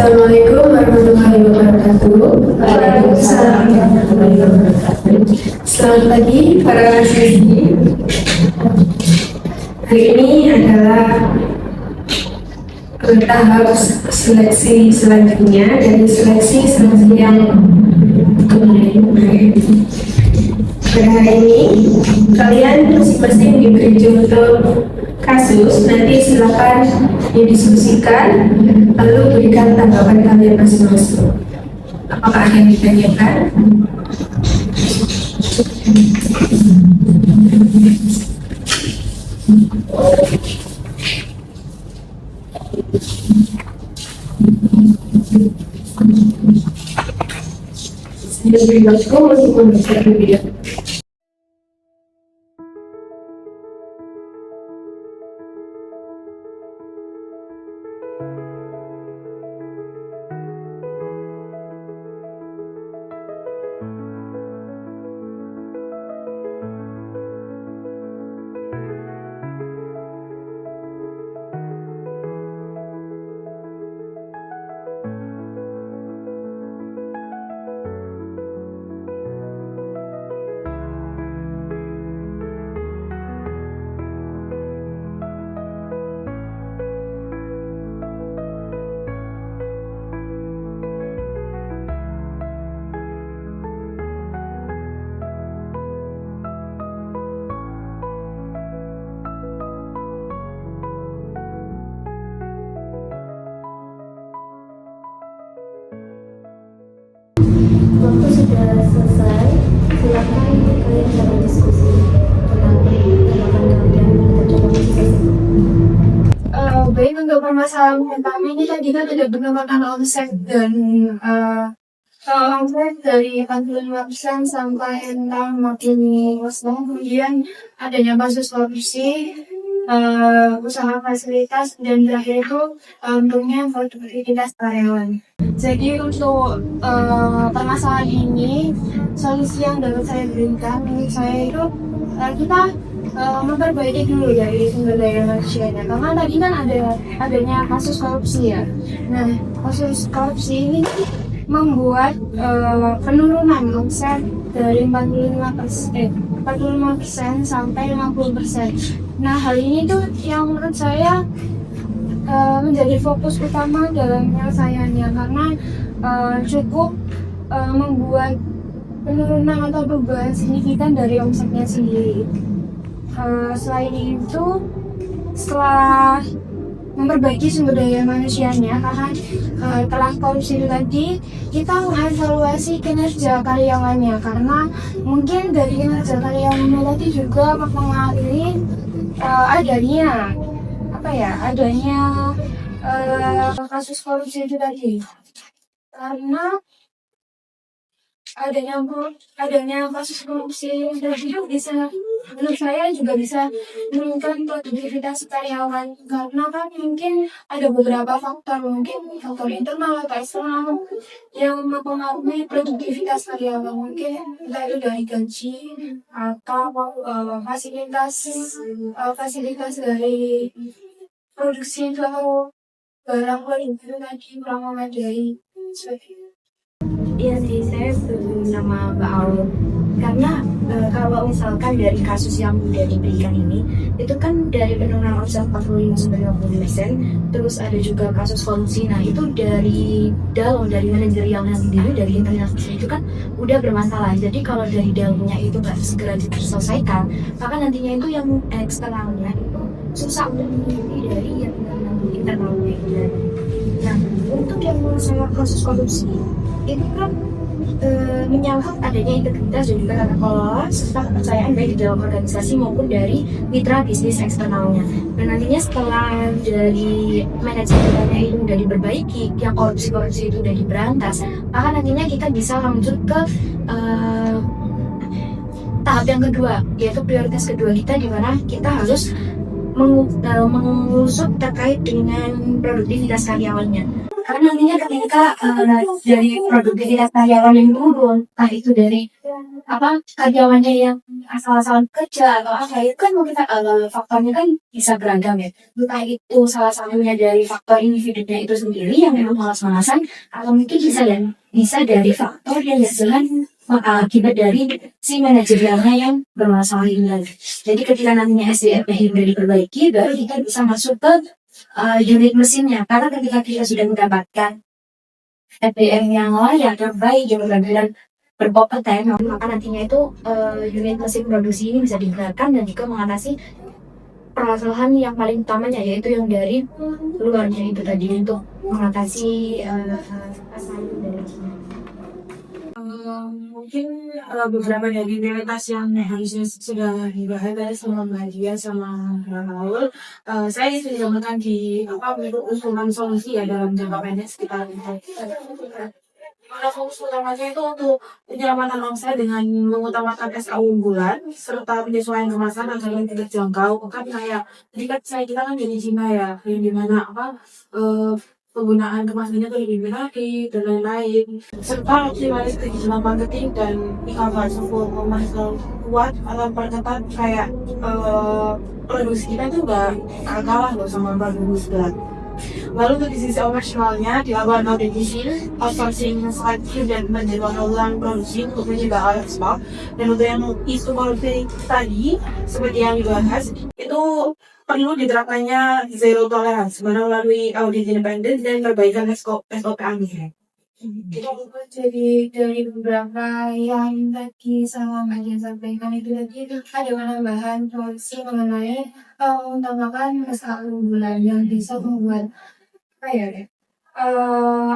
Assalamualaikum warahmatullahi wabarakatuh. Waalaikumsalam warahmatullahi wabarakatuh. Selamat pagi para siswi. Hari ini adalah tahap seleksi selanjutnya dari seleksi yang kemarin. Pada hari ini kalian masing-masing diberi judul kasus, nanti silakan didiskusikan lalu berikan tanggapan kalian masing-masing. Apakah ada yang ditanyakan? Saya beri waktu untuk membaca video. Waktu sudah selesai, silakan kalian bisa berdiskusi tentang tanggapan kalian dan coba tersebut. Baik, untuk permasalahan pertama ini tadi kan tidak menggunakan omset dan omset dari 45% sampai enam makin kosong. Kemudian adanya kasus korupsi, usaha fasilitas, dan terakhir itu untungnya produktivitas karyawan. Jadi untuk permasalahan ini, solusi yang dapat saya berikan menurut saya itu kita memperbaiki dulu dari sumber daya manusianya, karena tadi kan adanya kasus korupsi ya. Nah, kasus korupsi ini membuat penurunan omset dari 45% sampai 50%. Nah, hal ini tuh yang menurut saya menjadi fokus utama dalam penyelesaiannya, karena cukup membuat penurunan atau perubahan signifikan dari omsetnya sendiri. Selain itu, setelah memperbaiki sumber daya manusianya, karena telah korupsi itu tadi, kita mengevaluasi kinerja karyawannya, karena mungkin dari kinerja karyawannya tadi juga mempengaruhi adanya kasus korupsi itu tadi, karena adanya kasus korupsi tadi bisa, menurut saya juga bisa menurunkan produktivitas karyawan, karena kan mungkin ada beberapa faktor, mungkin faktor internal atau eksternal yang mempengaruhi produktivitas karyawan, mungkin entah itu dari gaji atau fasilitas dari produksi atau barang itu tadi kurang memadai. Iya sih, saya setuju sama Mbak Aul, karena kalau misalkan dari kasus yang sudah diberikan ini, itu kan dari penurunan omset 45-50%, terus ada juga kasus korupsi. Nah, itu dari dalam, dari manajerialnya sendiri, dari internal sendiri itu kan udah bermasalah. Jadi kalau dari dalamnya itu nggak segera diselesaikan, maka nantinya itu yang eksternalnya itu susah untuk mengikuti dari yang internalnya itu. Nah, untuk yang masalah kasus korupsi itu kan menyangkut adanya integritas dan juga tata kelola serta kepercayaan baik di dalam organisasi maupun dari mitra bisnis eksternalnya. Dan nantinya setelah dari manajemennya itu sudah diperbaiki, yang korupsi itu sudah diberantas, maka nantinya kita bisa lanjut ke tahap yang kedua, yaitu prioritas kedua kita, di mana kita harus mengusut terkait dengan produktivitas karyawannya. Karena nantinya ketika dari produktivitas karyawan yang turun, entah itu dari karyawannya yang asal-asalan kerja atau apa, itu kan mungkin faktornya kan bisa beragam ya. Entah itu salah satunya dari faktor individunya itu sendiri yang memang malas-malasan, atau mungkin bisa dari faktor yang dihasilkan akibat dari si manajerialnya yang bermasalah ini lagi. Jadi ketika nantinya SDM-nya sudah diperbaiki, baru kita bisa masuk ke unit mesinnya. Karena ketika kita sudah mendapatkan SDM yang layak dan baik yang benar-benar berkompeten, Maka nantinya itu unit mesin produksi ini bisa digunakan dan juga mengatasi permasalahan yang paling utamanya, yaitu yang dari luarnya itu tadi, untuk mengatasi pesaing dari Cina. mungkin beberapa dari prioritas yang harusnya sudah dibahas tadi sama Mbak Dia sama Raul, saya sudah menemukan di bentuk usulan solusi ya dalam jangka pendek sekitar fokus utamanya itu untuk penyelamatan omset dengan mengutamakan SKU unggulan serta penyesuaian kemasan agar yang tidak jangkau. Kan kayak tadi kan kita kan dari Cina ya, yang dimana penggunaan kemasannya tuh lebih menarik dan lain-lain, serta optimalisasi digital marketing dan e-commerce untuk memasang kuat atau perketat kayak produksi kita tuh gak kalah loh sama produksi berat. Lalu untuk di sisi operasionalnya dilakukan automation, outsourcing selektif dan menjadwalkan ulang produksi untuk mencegah out of stock. Dan untuk yang isu korupsi tadi seperti yang dibahas itu perlu diterapkannya zero tolerance melalui audit independen dan perbaikan SOP anggaran. Itu jadi dari beberapa yang tadi sama Mbak Jen sampaikan itu tadi ada penambahan solusi mengenai utamakan SKU unggulan yang bisa membuat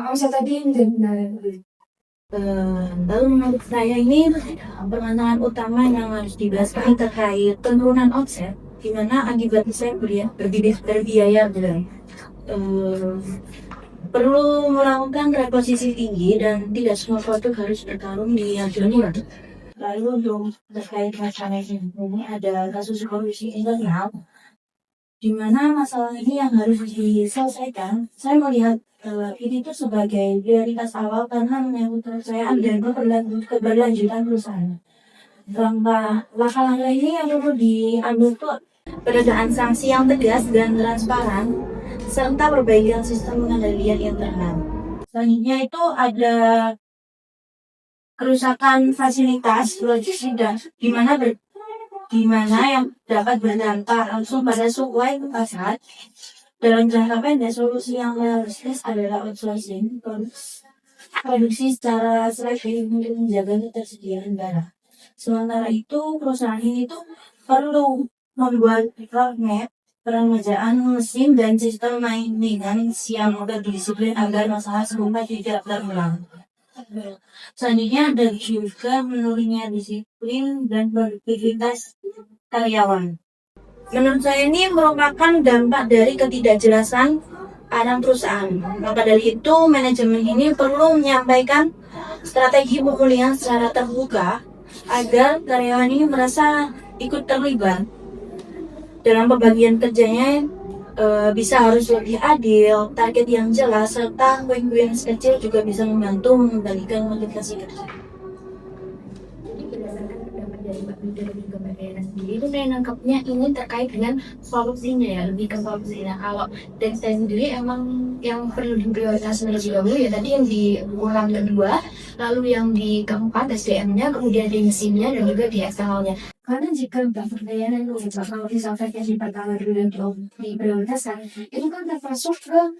omset tadi menjadi menarik. Lalu menurut saya ini permasalahan utama yang harus dibahas terkait penurunan omset, di mana akibatnya saya berbiaya perlu melakukan reposisi tinggi dan tidak semua produk harus bertarung di harga murah. Lalu untuk terkait masalah ini ada kasus korupsi internal, di mana masalah ini yang harus diselesaikan. Saya melihat ini tuh sebagai prioritas awal karena menyangkut kepercayaan dan keberlanjutan perusahaan. Langkah-langkah ini yang perlu diambil tuh penegakan sanksi yang tegas dan transparan, serta perbaikan sistem pengendalian internal. Selanjutnya itu ada kerusakan fasilitas logistik dan di mana yang dapat berdampak langsung pada suplai ke pasar. Dalam jangka pendek, solusi yang realistis adalah outsourcing produksi secara selektif untuk menjaga ketersediaan barang. Sementara itu, perusahaan ini tuh perlu membuat roadmap pengerjaan mesin dan sistem maintenance yang berdisiplin agar masalah serupa tidak terulang. Selanjutnya ada juga menurunnya disiplin dan produktivitas karyawan. Menurut saya ini merupakan dampak dari ketidakjelasan anak perusahaan. Maka dari itu manajemen ini perlu menyampaikan strategi pemulihan secara terbuka agar karyawan ini merasa ikut terlibat dalam pembagian kerjanya. Bisa harus lebih adil, target yang jelas, serta win-win kecil juga bisa membantu mengendalikan motivasi kerja. Jadi berdasarkan pendapat dari Mbak Bida dan juga Mbak Diana sendiri, itu saya nangkapnya ini terkait dengan solusinya ya, lebih ke solusinya. Kalau dari saya sendiri emang yang perlu diprioritaskan terlebih dahulu ya tadi yang di ulang kedua, lalu yang di keempat SDM-nya, kemudian di mesinnya dan juga di eksternalnya. Karena jika pemberdayaan itu kalau disampaikan di pertama dulu yang diprioritaskan, itu kan termasuk ke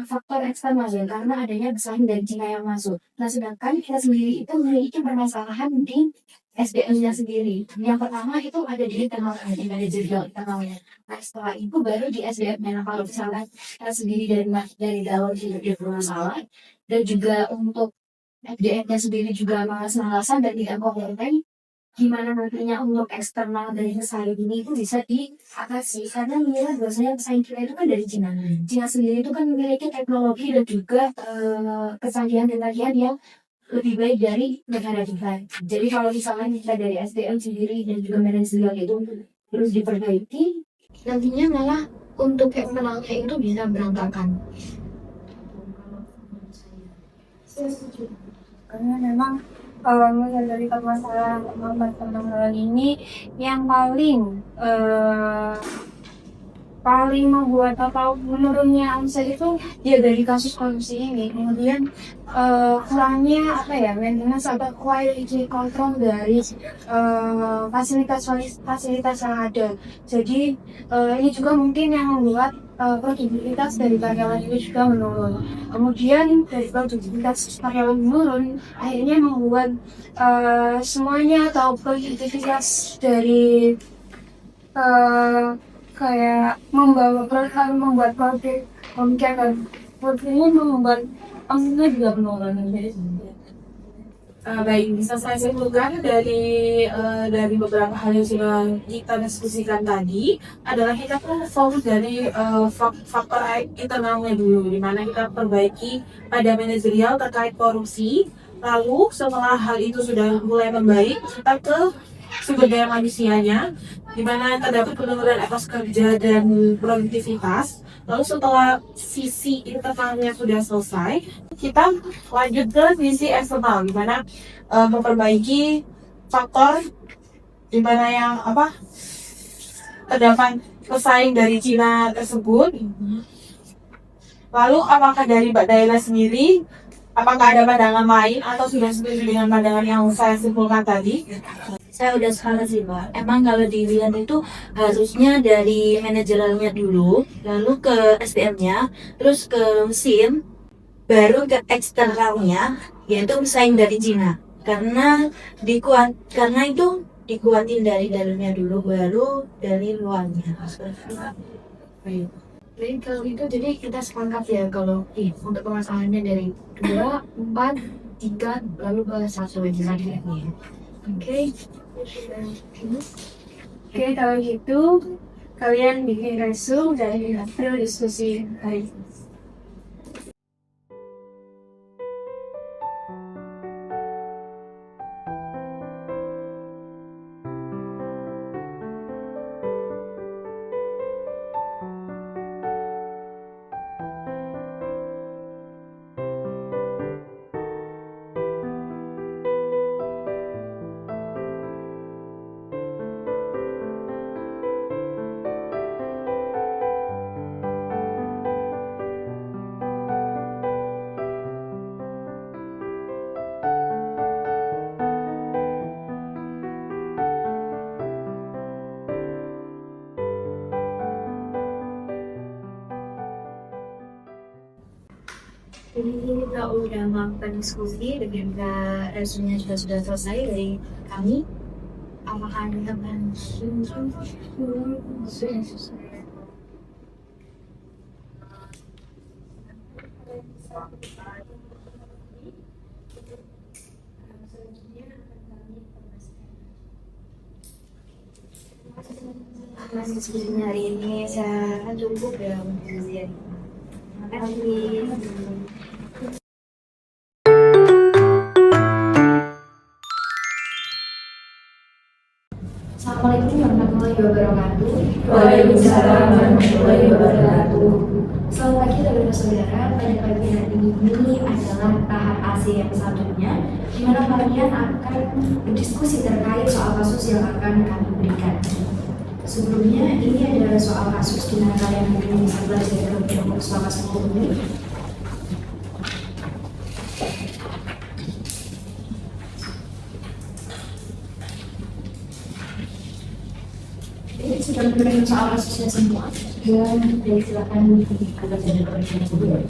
faktor eksternal ya, karena adanya bersaing dari Cina yang masuk. Nah, sedangkan kita sendiri itu memiliki permasalahan di SDM-nya sendiri. Yang pertama itu ada di internal, di manajerial internalnya. Nah, setelah itu baru di SDM-nya. Nah, kalau misalkan kita sendiri dari dalam tidak bermasalah, dan juga untuk SDM-nya sendiri juga malas-malasan dan tidak kompeten, gimana nantinya untuk eksternal dari pesaing ini itu bisa diatasi, karena melihat bahwasanya pesaing kita itu kan dari Cina. Cina sendiri itu kan memiliki teknologi dan juga kecanggihan yang lebih baik dari negara kita. Jadi kalau misalnya kita dari SDM sendiri dan juga manajerial itu terus diperbaiki, nantinya malah untuk eksternalnya itu bisa berantakan. Saya setuju. Karena memang kalau misalnya dari permasalahan ini yang paling membuat atau menurunnya omset itu ya dari kasus korupsi ini. Kemudian kurangnya apa ya, maintenance atau quality control dari fasilitas yang ada. Jadi ini juga mungkin yang membuat produktivitas dari karyawan itu juga menurun. Kemudian dari produktivitas karyawan menurun, akhirnya membuat semuanya atau produktivitas dari eh, kayak membuat produk pemikiran ini membuat omsetnya juga menurun. Baik, bisa saya simpulkan dari beberapa hal yang sudah kita diskusikan tadi adalah kita perlu fokus dari faktor internalnya dulu, di mana kita perbaiki pada manajerial terkait korupsi. Lalu setelah hal itu sudah mulai membaik, kita ke sumber daya manusianya, di mana terdapat penurunan etos kerja dan produktivitas. Lalu setelah sisi internalnya sudah selesai, kita lanjut ke sisi eksternal, di mana memperbaiki faktor di mana yang terdapat pesaing dari Cina tersebut. Lalu apakah dari Mbak Daila sendiri, apakah ada pandangan lain atau sudah setuju dengan pandangan yang saya simpulkan tadi? Saya udah sepakat sih Mbak. Emang kalau dilihat itu harusnya dari manajeralnya dulu, lalu ke SDM-nya, terus ke SIM, baru ke eksternalnya, yaitu pesaing dari Cina. Karena itu dikuatin dari dalamnya dulu, baru dari luarnya. Baik. Jadi kalau itu jadi kita sepakat ya kalau untuk permasalahannya dari 2, 4, 3 lalu ke 1 lagi. Oke. Oke, kalau gitu kalian bikin resume dari hasil diskusi hari ini. Jadi kita udah melakukan diskusi dan juga resume sudah selesai dari kami. Apakah ada tambahan? Sudah selesai. Masih hari ini saya akan cukup ya untuk Terima kasih. Assalamualaikum warahmatullahi wabarakatuh. Waalaikumsalam warahmatullahi wabarakatuh. Selamat pagi saudara saudara. Pada pagi hari ini adalah tahap AC yang selanjutnya, di mana kalian akan berdiskusi terkait soal kasus yang akan kami berikan. Sebelumnya, ini adalah soal kasus di mana kalian mungkin bisa belajar terlebih dahulu selama 10 menit. Jadi sudah memberikan soal kasusnya semua, dan silakan belajar terlebih dahulu.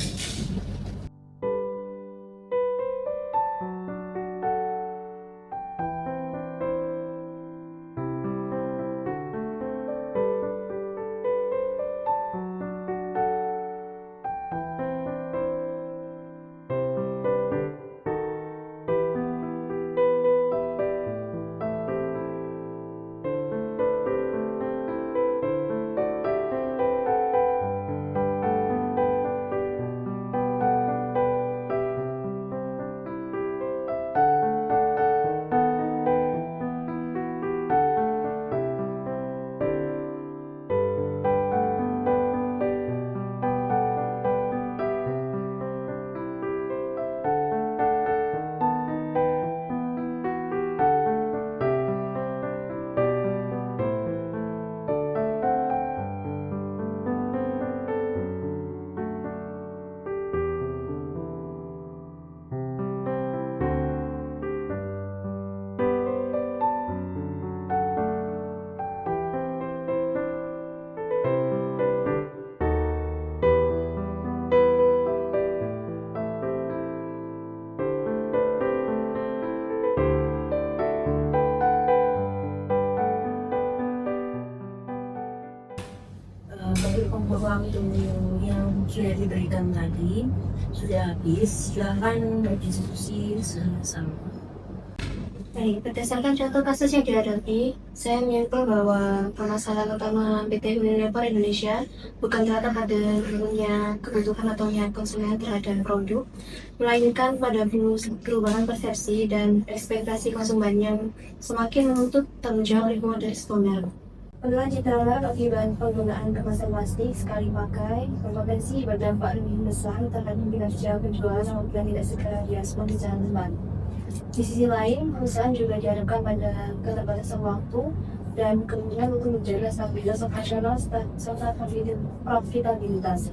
bagi ruang yang sudah diberikan tadi sudah habis, silakan berdiskusi sama-sama. Baik, berdasarkan contoh kasus yang dihadapi, saya menyimpulkan bahwa permasalahan utama PT Unilever Indonesia bukan terletak pada menurunnya kebutuhan atau minat konsumen terhadap produk, melainkan pada perubahan persepsi dan ekspektasi konsumen yang semakin menuntut tanggung jawab lingkungan dari konsumen. Penurunan citra akibat penggunaan kemasan plastik sekali pakai berpotensi berdampak lebih besar terhadap kinerja penjualan apabila tidak segera direspon secara tepat. Di sisi lain, perusahaan juga dihadapkan pada keterbatasan waktu dan kemungkinan untuk menjaga stabilitas operasional serta profitabilitas.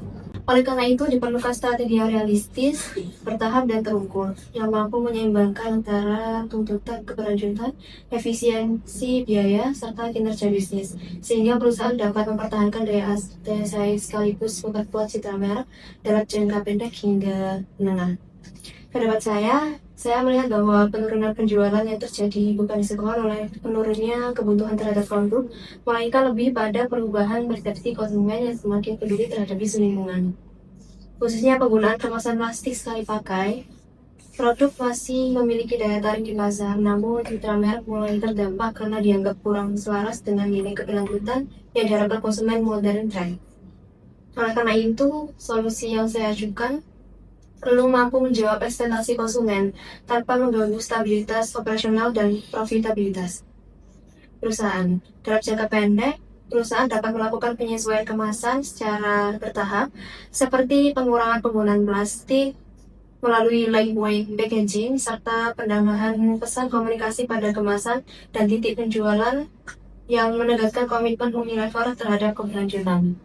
Oleh karena itu, diperlukan strategi yang realistis, bertahap dan terukur, yang mampu menyeimbangkan antara tuntutan keberlanjutan, efisiensi biaya, serta kinerja bisnis, sehingga perusahaan dapat mempertahankan daya saing sekaligus memperkuat citra merek dalam jangka pendek hingga menengah. Pendapat saya melihat bahwa penurunan penjualan yang terjadi bukan disebabkan oleh menurunnya kebutuhan terhadap produk, melainkan lebih pada perubahan persepsi konsumen yang semakin peduli terhadap isu lingkungan. Khususnya penggunaan kemasan plastik sekali pakai, produk masih memiliki daya tarik di pasar, namun citra merek mulai terdampak karena dianggap kurang selaras dengan nilai keberlanjutan yang diharapkan konsumen modern trend. Oleh karena itu, solusi yang saya ajukan perlu mampu menjawab ekspektasi konsumen tanpa mengganggu stabilitas operasional dan profitabilitas perusahaan. Dalam jangka pendek, perusahaan dapat melakukan penyesuaian kemasan secara bertahap, seperti pengurangan penggunaan plastik melalui lightweight packaging, serta penambahan pesan komunikasi pada kemasan dan titik penjualan yang menegaskan komitmen Unilever terhadap keberlanjutan.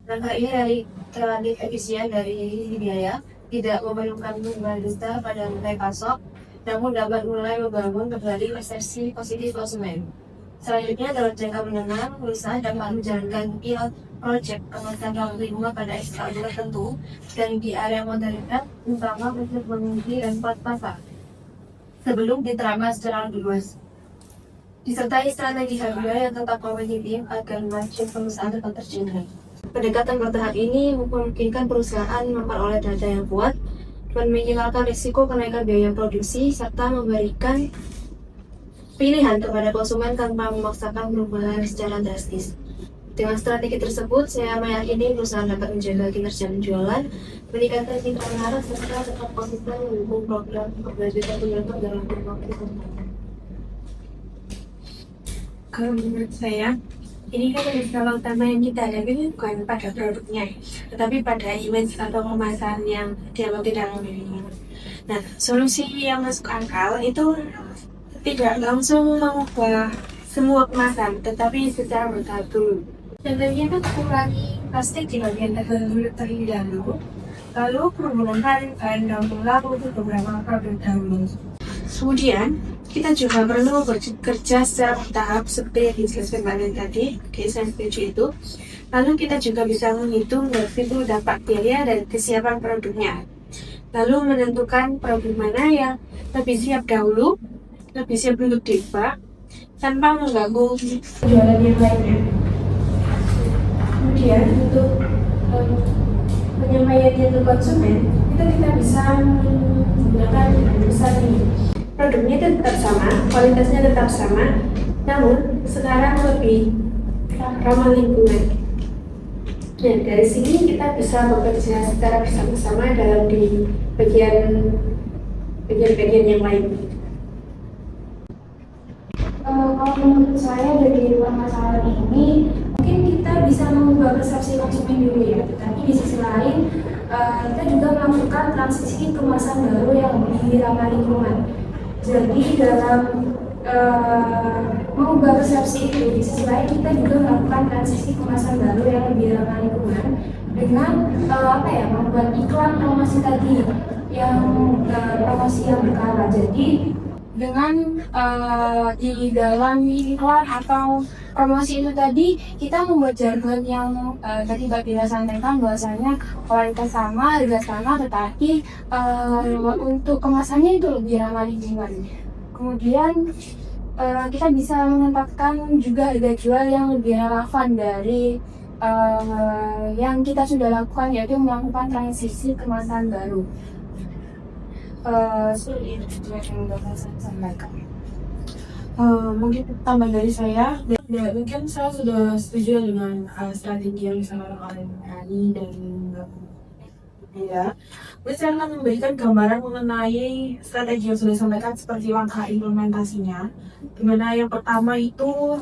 Langkah ini relatif efisien dari sisi biaya, tidak memerlukan beban besar pada rantai pasok, namun dapat mulai membangun kembali persepsi positif konsumen. Selanjutnya, dalam jangka menengah, perusahaan dapat menjalankan pilot project kemasan ramah lingkungan pada skala tertentu dan di area modalitas, terutama untuk menguji dan pasar, sebelum diterapkan secara lebih luas. Disertai strategi harga yang tetap kompetitif agar margin perusahaan tetap terjaga. Pendekatan bertahap ini memungkinkan perusahaan memperoleh data yang kuat, meminimalkan risiko kenaikan biaya produksi, serta memberikan pilihan kepada konsumen tanpa memaksakan perubahan secara drastis. Dengan strategi tersebut, saya meyakini perusahaan dapat menjaga kinerja penjualan, meningkatkan citra merek, serta tetap konsisten mendukung program keberlanjutan Unilever dalam waktu tertentu. Kalau menurut saya, ini kan masalah utama yang kita hadapi bukan pada produknya, tetapi pada image atau kemasan yang dianggap tidak memenuhi. Nah, solusi yang masuk akal itu tidak langsung mengubah semua kemasan, tetapi secara bertahap dulu. Contohnya kan kurangi plastik di bagian terlebih dahulu, lalu menggunakan bahan daur ulang untuk beberapa produk dahulu. Kemudian, kita juga perlu bekerja secara bertahap seperti yang dijelaskan Mbak Nen tadi, saya setuju itu. Lalu kita juga bisa menghitung berhitung dampak biaya dan kesiapan produknya. Lalu menentukan produk mana yang lebih siap dahulu, lebih siap untuk diubah, tanpa mengganggu penjualan yang lainnya. Kemudian untuk penyampaiannya ke konsumen, kita bisa menggunakan besar ini. Produknya itu tetap sama, kualitasnya tetap sama, namun sekarang lebih ramah lingkungan. Dan dari sini kita bisa bekerja secara bersama-sama dalam di bagian yang lain. Kalau menurut saya dari permasalahan ini, mungkin kita bisa mengubah persepsi konsumen dulu ya, tetapi di sisi lain kita juga melakukan transisi kemasan baru yang lebih ramah lingkungan. Jadi dalam mengubah persepsi itu, di sisi lain kita juga melakukan transisi kemasan baru yang lebih ramah lingkungan dengan membuat iklan promosi tadi yang promosi yang berkala. Jadi dengan di dalam iklan atau promosi itu tadi kita membuat jargon yang tadi Mbak Bila sampaikan bahwasanya kualitas sama, harga sama, tetapi untuk kemasannya itu lebih ramah lingkungan. Kemudian kita bisa menempatkan juga harga jual yang lebih relevan dari yang kita sudah lakukan yaitu melakukan transisi ke masa baru. Seperti itu yang dapat saya sampaikan. Mungkin tambah dari saya, ya, mungkin saya sudah setuju dengan strategi yang disampaikan oleh Ani dan ya. Mungkin saya akan memberikan gambaran mengenai strategi yang sudah disampaikan seperti langkah implementasinya. Dimana yang pertama itu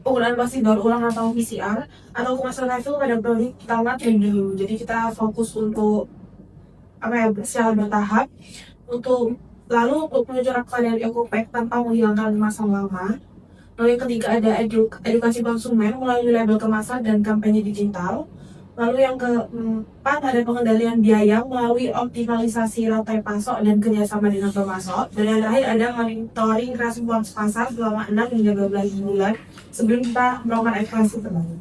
penggunaan vaksin daur ulang atau PCR atau kemasan itu pada prioritas kita lakukan dulu. Jadi kita fokus untuk secara bertahap untuk lalu untuk menyerapkan dari EcoPack tanpa menghilangkan masa lama. Lalu yang ketiga ada edukasi konsumen melalui label kemasan dan kampanye digital. Lalu yang keempat ada pengendalian biaya melalui optimalisasi rantai pasok dan kerjasama dengan pemasok. Dan yang terakhir ada monitoring respons pasar selama 6 hingga 12 bulan sebelum kita melakukan ekspansi kembali.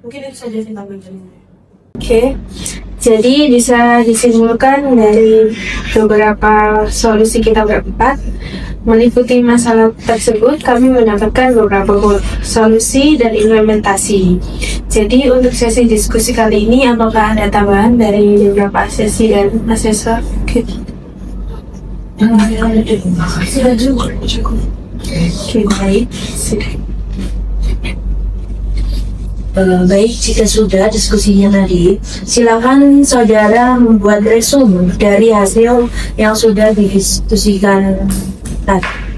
Mungkin itu saja sih tambahannya. Oke, jadi bisa disimpulkan dari beberapa solusi kita berempat. Meliputi masalah tersebut, kami mendapatkan beberapa solusi dan implementasi. Jadi untuk sesi diskusi kali ini, apakah ada tambahan dari beberapa sesi dan asesor? Oke. Sudah cukup. Oke, baik. Sudah. Baik, jika sudah diskusinya tadi, silakan saudara membuat resume dari hasil yang sudah didiskusikan tadi.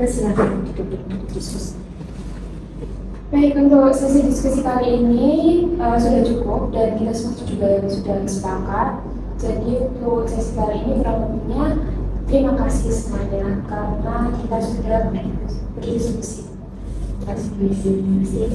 Silakan duduk diskusi. Baik, untuk sesi diskusi kali ini sudah cukup dan kita semua juga sudah sepakat. Jadi untuk sesi kali ini kurang lebihnya terima kasih semuanya karena kita sudah berdiskusi. Terima kasih.